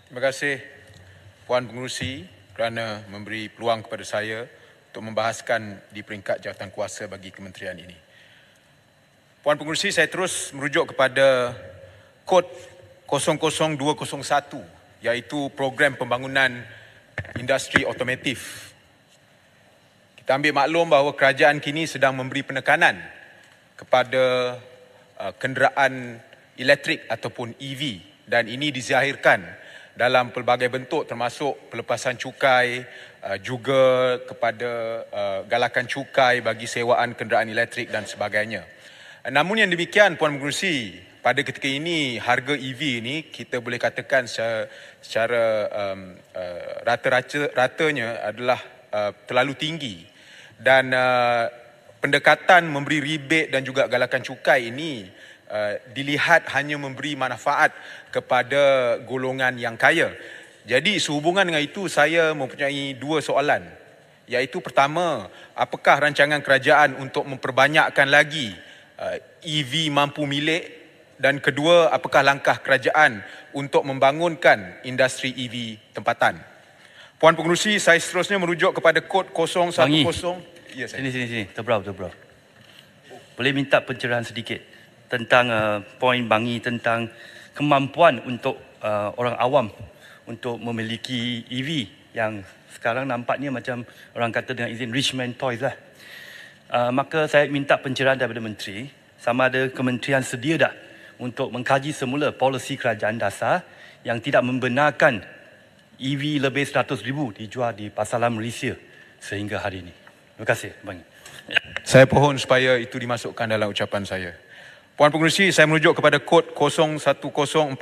Terima kasih Puan Pengerusi kerana memberi peluang kepada saya untuk membahaskan di peringkat jawatan kuasa bagi kementerian ini. Puan Pengerusi, saya terus merujuk kepada kod 00201 iaitu program pembangunan industri otomotif. Kita ambil maklum bahawa kerajaan kini sedang memberi penekanan kepada kenderaan elektrik ataupun EV dan ini dizahirkan dalam pelbagai bentuk termasuk pelepasan cukai, juga kepada galakan cukai bagi sewaan kenderaan elektrik dan sebagainya. Namun yang demikian, Puan Pengerusi, pada ketika ini harga EV ini kita boleh katakan secara rata-ratanya adalah terlalu tinggi dan pendekatan memberi rebate dan juga galakan cukai ini dilihat hanya memberi manfaat kepada golongan yang kaya. Jadi sehubungan dengan itu saya mempunyai dua soalan, iaitu pertama, apakah rancangan kerajaan untuk memperbanyakkan lagi EV mampu milik, dan kedua, apakah langkah kerajaan untuk membangunkan industri EV tempatan. Puan Pengerusi, saya seterusnya merujuk kepada kod 010. Bangi. Ya, saya. Sini. Terberau. Boleh minta pencerahan sedikit tentang poin Bangi tentang kemampuan untuk orang awam untuk memiliki EV yang sekarang nampaknya macam orang kata dengan izin rich man toys lah. Maka saya minta pencerahan daripada Menteri sama ada kementerian sedia dah untuk mengkaji semula polisi kerajaan dasar yang tidak membenarkan EV lebih 100,000 dijual di pasaran Malaysia sehingga hari ini. Terima kasih, Bang. Saya pohon supaya itu dimasukkan dalam ucapan saya. Puan Pengerusi, saya merujuk kepada kod 010400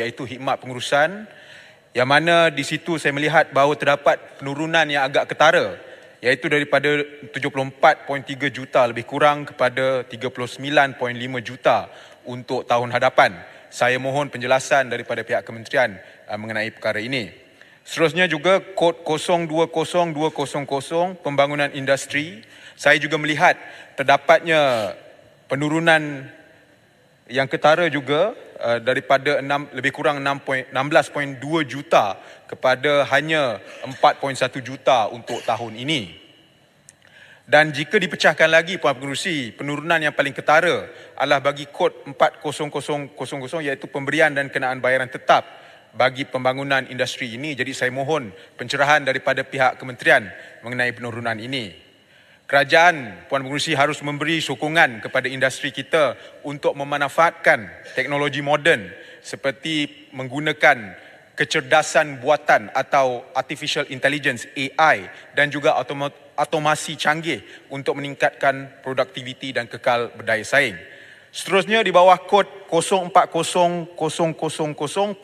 iaitu khidmat pengurusan, yang mana di situ saya melihat bahawa terdapat penurunan yang agak ketara, iaitu daripada 74.3 juta lebih kurang kepada 39.5 juta untuk tahun hadapan. Saya mohon penjelasan daripada pihak kementerian mengenai perkara ini. Seterusnya juga kod 020200 pembangunan industri. Saya juga melihat terdapatnya penurunan yang ketara juga daripada lebih kurang 16.2 juta kepada hanya 4.1 juta untuk tahun ini. Dan jika dipecahkan lagi, Puan Pengerusi, penurunan yang paling ketara adalah bagi kod 40000 iaitu pemberian dan kenaan bayaran tetap bagi pembangunan industri ini. Jadi saya mohon pencerahan daripada pihak kementerian mengenai penurunan ini. Kerajaan, Puan Pengerusi, harus memberi sokongan kepada industri kita untuk memanfaatkan teknologi moden seperti menggunakan kecerdasan buatan atau artificial intelligence AI dan juga automasi canggih untuk meningkatkan produktiviti dan kekal berdaya saing. Seterusnya di bawah kod 040000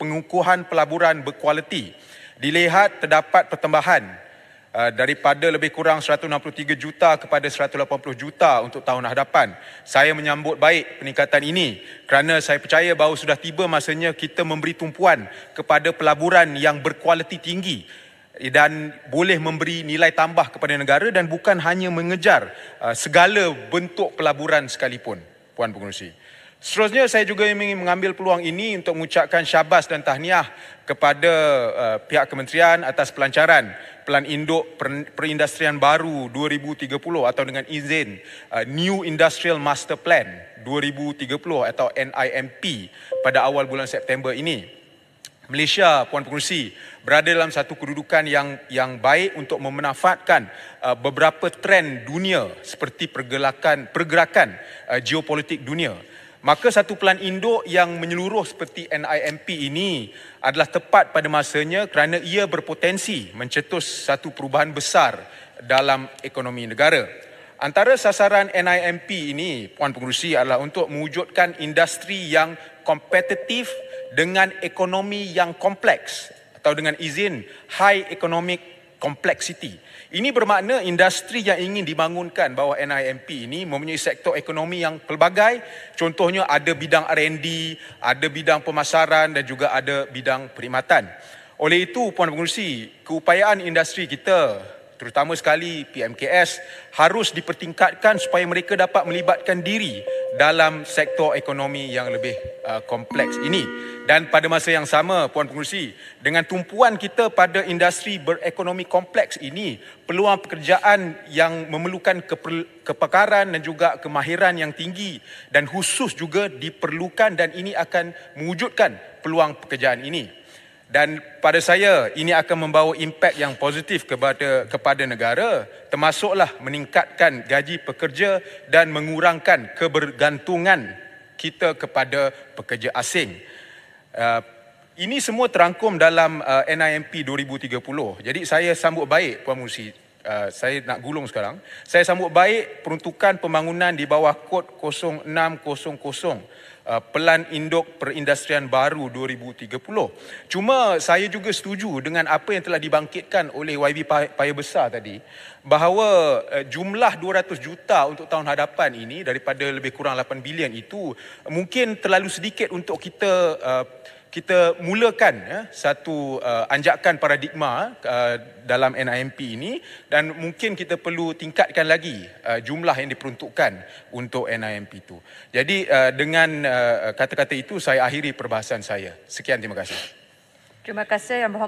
pengukuhan pelaburan berkualiti, dilihat terdapat pertambahan daripada lebih kurang 163 juta kepada 180 juta untuk tahun hadapan. Saya menyambut baik peningkatan ini kerana saya percaya bahawa sudah tiba masanya kita memberi tumpuan kepada pelaburan yang berkualiti tinggi dan boleh memberi nilai tambah kepada negara dan bukan hanya mengejar segala bentuk pelaburan sekalipun, Puan Pengerusi. Seterusnya saya juga ingin mengambil peluang ini untuk mengucapkan syabas dan tahniah kepada pihak kementerian atas pelancaran Pelan Induk Perindustrian Baru 2030 atau dengan izin New Industrial Master Plan 2030 atau NIMP pada awal bulan September ini. Malaysia, Puan Pengerusi, berada dalam satu kedudukan yang baik untuk memanfaatkan beberapa trend dunia seperti pergerakan geopolitik dunia. Maka satu pelan induk yang menyeluruh seperti NIMP ini adalah tepat pada masanya kerana ia berpotensi mencetus satu perubahan besar dalam ekonomi negara. Antara sasaran NIMP ini, Puan Pengerusi, adalah untuk mewujudkan industri yang kompetitif dengan ekonomi yang kompleks atau dengan izin high economic complexity. Ini bermakna industri yang ingin dibangunkan bawah NIMP ini mempunyai sektor ekonomi yang pelbagai. Contohnya ada bidang R&D, ada bidang pemasaran dan juga ada bidang perkhidmatan. Oleh itu, Puan Pengerusi, keupayaan industri kita terutama sekali PMKS harus dipertingkatkan supaya mereka dapat melibatkan diri dalam sektor ekonomi yang lebih kompleks ini. Dan pada masa yang sama, Puan Pengerusi, dengan tumpuan kita pada industri berekonomi kompleks ini, peluang pekerjaan yang memerlukan kepakaran dan juga kemahiran yang tinggi dan khusus juga diperlukan, dan ini akan mewujudkan peluang pekerjaan ini. Dan pada saya, ini akan membawa impak yang positif kepada negara, termasuklah meningkatkan gaji pekerja dan mengurangkan kebergantungan kita kepada pekerja asing. Ini semua terangkum dalam NIMP 2030. Jadi saya sambut baik, Puan Pengerusi. Saya nak gulung sekarang. Saya sambut baik peruntukan pembangunan di bawah kod 0600, Pelan Induk Perindustrian Baru 2030. Cuma saya juga setuju dengan apa yang telah dibangkitkan oleh YB Paya Besar tadi, bahawa jumlah 200 juta untuk tahun hadapan ini daripada lebih kurang 8 bilion itu mungkin terlalu sedikit untuk kita mulakan satu anjakan paradigma dalam NIMP ini, dan mungkin kita perlu tingkatkan lagi jumlah yang diperuntukkan untuk NIMP itu. Jadi dengan kata-kata itu saya akhiri perbahasan saya. Sekian, terima kasih. Terima kasih Yang Berhormat